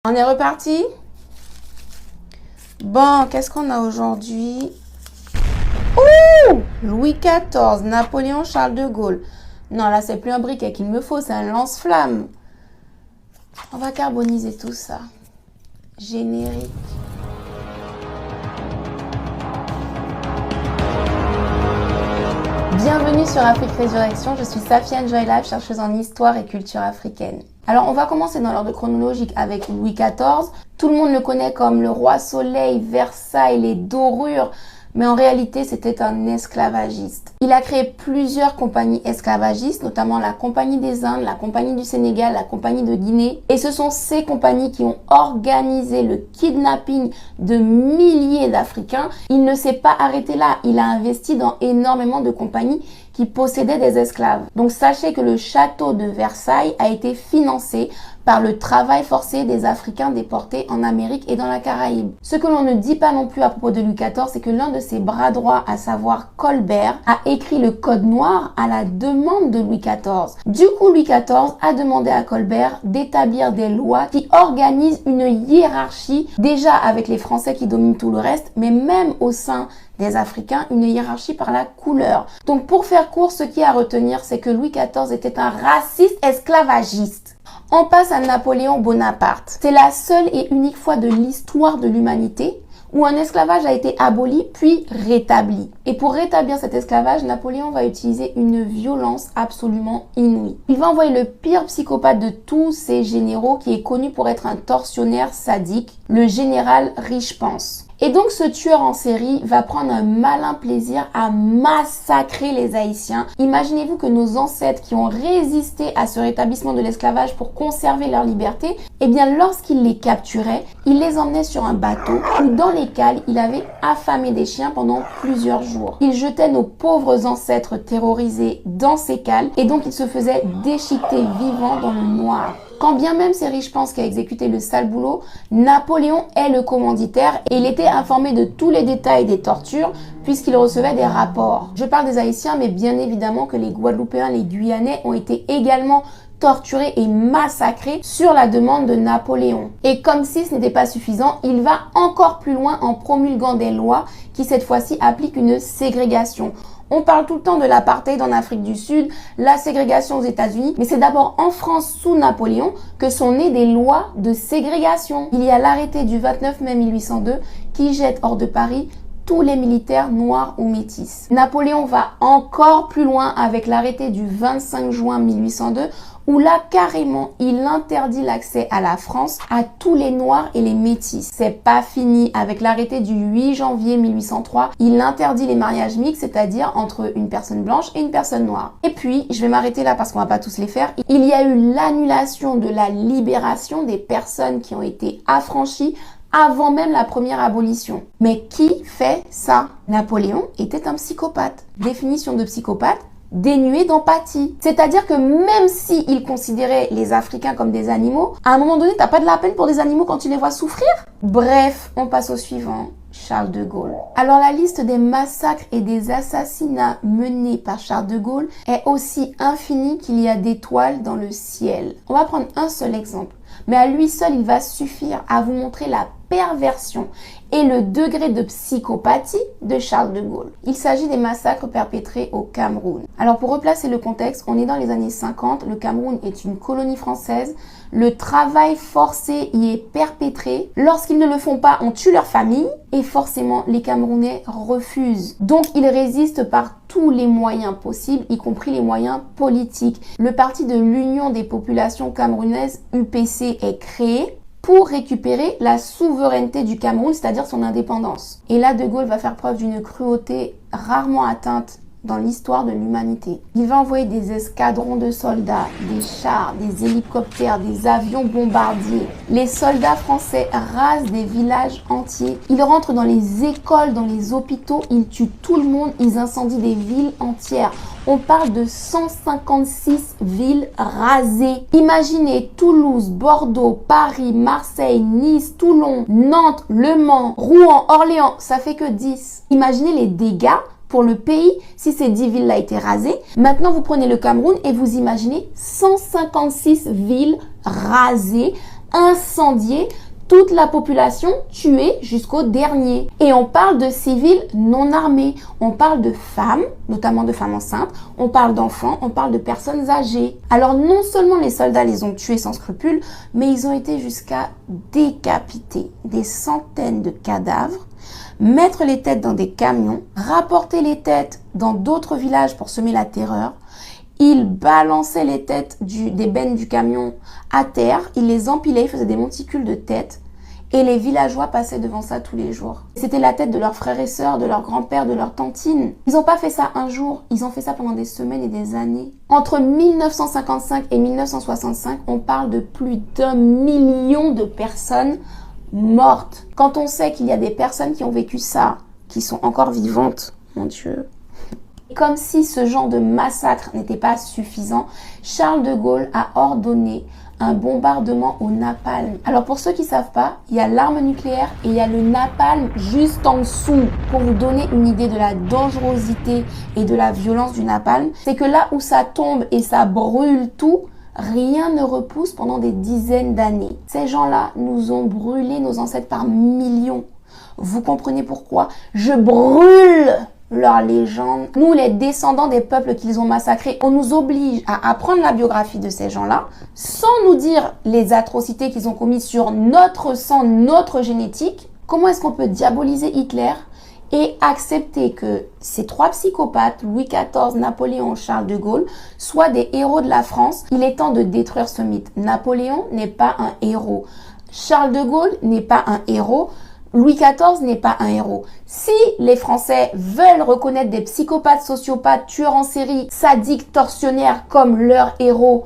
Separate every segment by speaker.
Speaker 1: On est reparti? Bon, qu'est-ce qu'on a aujourd'hui? Ouh! Louis XIV, Napoléon, Charles de Gaulle. Non, là, c'est plus un briquet qu'il me faut, c'est un lance-flamme. On va carboniser tout ça. Générique. Bienvenue sur Afrique Résurrection, je suis Safiane Joylab, chercheuse en histoire et culture africaine. Alors on va commencer dans l'ordre chronologique avec Louis XIV. Tout le monde le connaît comme le roi soleil, Versailles, les dorures, mais en réalité c'était un esclavagiste. Il a créé plusieurs compagnies esclavagistes, notamment la Compagnie des Indes, la Compagnie du Sénégal, la Compagnie de Guinée. Et ce sont ces compagnies qui ont organisé le kidnapping de milliers d'Africains. Il ne s'est pas arrêté là, il a investi dans énormément de compagnies qui possédaient des esclaves. Donc sachez que le château de Versailles a été financé par le travail forcé des Africains déportés en Amérique et dans la Caraïbe. Ce que l'on ne dit pas non plus à propos de Louis XIV, c'est que l'un de ses bras droits, à savoir Colbert, a écrit le Code noir à la demande de Louis XIV. Du coup, Louis XIV a demandé à Colbert d'établir des lois qui organisent une hiérarchie, déjà avec les Français qui dominent tout le reste, mais même au sein des Africains, une hiérarchie par la couleur. Donc pour faire court, ce qui est à retenir, c'est que Louis XIV était un raciste esclavagiste. On passe à Napoléon Bonaparte. C'est la seule et unique fois de l'histoire de l'humanité où un esclavage a été aboli puis rétabli. Et pour rétablir cet esclavage, Napoléon va utiliser une violence absolument inouïe. Il va envoyer le pire psychopathe de tous ses généraux, qui est connu pour être un tortionnaire sadique, le général Richepense. Et donc ce tueur en série va prendre un malin plaisir à massacrer les Haïtiens. Imaginez-vous que nos ancêtres qui ont résisté à ce rétablissement de l'esclavage pour conserver leur liberté, eh bien lorsqu'il les capturait, il les emmenait sur un bateau où dans les cales, il avait affamé des chiens pendant plusieurs jours. Il jetait nos pauvres ancêtres terrorisés dans ces cales et donc il se faisait déchiqueter vivant dans le noir. Quand bien même c'est Richepense qui a exécuté le sale boulot, Napoléon est le commanditaire et il était informé de tous les détails des tortures puisqu'il recevait des rapports. Je parle des Haïtiens, mais bien évidemment que les Guadeloupéens, les Guyanais ont été également torturés et massacrés sur la demande de Napoléon. Et comme si ce n'était pas suffisant, il va encore plus loin en promulguant des lois qui cette fois-ci appliquent une ségrégation. On parle tout le temps de l'apartheid en Afrique du Sud, la ségrégation aux États-Unis, mais c'est d'abord en France sous Napoléon que sont nées des lois de ségrégation. Il y a l'arrêté du 29 mai 1802 qui jette hors de Paris tous les militaires noirs ou métis. Napoléon va encore plus loin avec l'arrêté du 25 juin 1802 où là, carrément, il interdit l'accès à la France à tous les noirs et les métis. C'est pas fini. Avec l'arrêté du 8 janvier 1803, il interdit les mariages mixtes, c'est-à-dire entre une personne blanche et une personne noire. Et puis, je vais m'arrêter là parce qu'on va pas tous les faire. Il y a eu l'annulation de la libération des personnes qui ont été affranchies avant même la première abolition. Mais qui fait ça? Napoléon était un psychopathe. Définition de psychopathe: dénué d'empathie. C'est-à-dire que même s'il considérait les Africains comme des animaux, à un moment donné, t'as pas de la peine pour des animaux quand tu les vois souffrir? Bref, on passe au suivant. Charles de Gaulle. Alors la liste des massacres et des assassinats menés par Charles de Gaulle est aussi infinie qu'il y a d'étoiles dans le ciel. On va prendre un seul exemple, mais à lui seul il va suffire à vous montrer la perversion et le degré de psychopathie de Charles de Gaulle. Il s'agit des massacres perpétrés au Cameroun. Alors pour replacer le contexte, on est dans les années 50, le Cameroun est une colonie française, le travail forcé y est perpétré. Lorsqu'ils ne le font pas, on tue leur famille et forcément les Camerounais refusent. Donc ils résistent par tous les moyens possibles, y compris les moyens politiques. Le parti de l'Union des populations camerounaises, UPC, est créé pour récupérer la souveraineté du Cameroun, c'est-à-dire son indépendance. Et là, De Gaulle va faire preuve d'une cruauté rarement atteinte dans l'histoire de l'humanité. Il va envoyer des escadrons de soldats, des chars, des hélicoptères, des avions bombardiers. Les soldats français rasent des villages entiers. Ils rentrent dans les écoles, dans les hôpitaux, ils tuent tout le monde, ils incendient des villes entières. On parle de 156 villes rasées. Imaginez Toulouse, Bordeaux, Paris, Marseille, Nice, Toulon, Nantes, Le Mans, Rouen, Orléans, ça fait que 10. Imaginez les dégâts pour le pays si ces 10 villes-là étaient rasées. Maintenant, vous prenez le Cameroun et vous imaginez 156 villes rasées incendié, toute la population tuée jusqu'au dernier. Et on parle de civils non armés, on parle de femmes, notamment de femmes enceintes, on parle d'enfants, on parle de personnes âgées. Alors non seulement les soldats les ont tués sans scrupule, mais ils ont été jusqu'à décapiter des centaines de cadavres, mettre les têtes dans des camions, rapporter les têtes dans d'autres villages pour semer la terreur. Ils balançaient les têtes des bennes du camion à terre, ils les empilaient, ils faisaient des monticules de têtes et les villageois passaient devant ça tous les jours. C'était la tête de leurs frères et sœurs, de leurs grands-pères, de leurs tantines. Ils n'ont pas fait ça un jour, ils ont fait ça pendant des semaines et des années. Entre 1955 et 1965, on parle de plus d'1 million de personnes mortes. Quand on sait qu'il y a des personnes qui ont vécu ça, qui sont encore vivantes, mon Dieu. Comme si ce genre de massacre n'était pas suffisant, Charles de Gaulle a ordonné un bombardement au napalm. Alors pour ceux qui ne savent pas, il y a l'arme nucléaire et il y a le napalm juste en dessous. Pour vous donner une idée de la dangerosité et de la violence du napalm, c'est que là où ça tombe et ça brûle tout, rien ne repousse pendant des dizaines d'années. Ces gens-là nous ont brûlé nos ancêtres par millions. Vous comprenez pourquoi? Je brûle leur légende. Nous, les descendants des peuples qu'ils ont massacrés, on nous oblige à apprendre la biographie de ces gens-là sans nous dire les atrocités qu'ils ont commises sur notre sang, notre génétique. Comment est-ce qu'on peut diaboliser Hitler et accepter que ces trois psychopathes, Louis XIV, Napoléon, Charles de Gaulle, soient des héros de la France? Il est temps de détruire ce mythe. Napoléon n'est pas un héros. Charles de Gaulle n'est pas un héros. Louis XIV n'est pas un héros. Si les Français veulent reconnaître des psychopathes, sociopathes, tueurs en série, sadiques, tortionnaires comme leurs héros,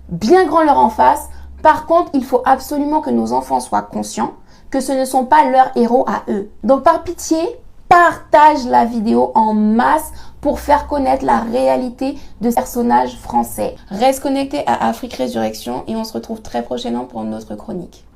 Speaker 1: bien grand leur en face. Par contre, il faut absolument que nos enfants soient conscients que ce ne sont pas leurs héros à eux. Donc par pitié, partage la vidéo en masse pour faire connaître la réalité de ces personnages français. Reste connecté à Afrique Résurrection et on se retrouve très prochainement pour une autre chronique.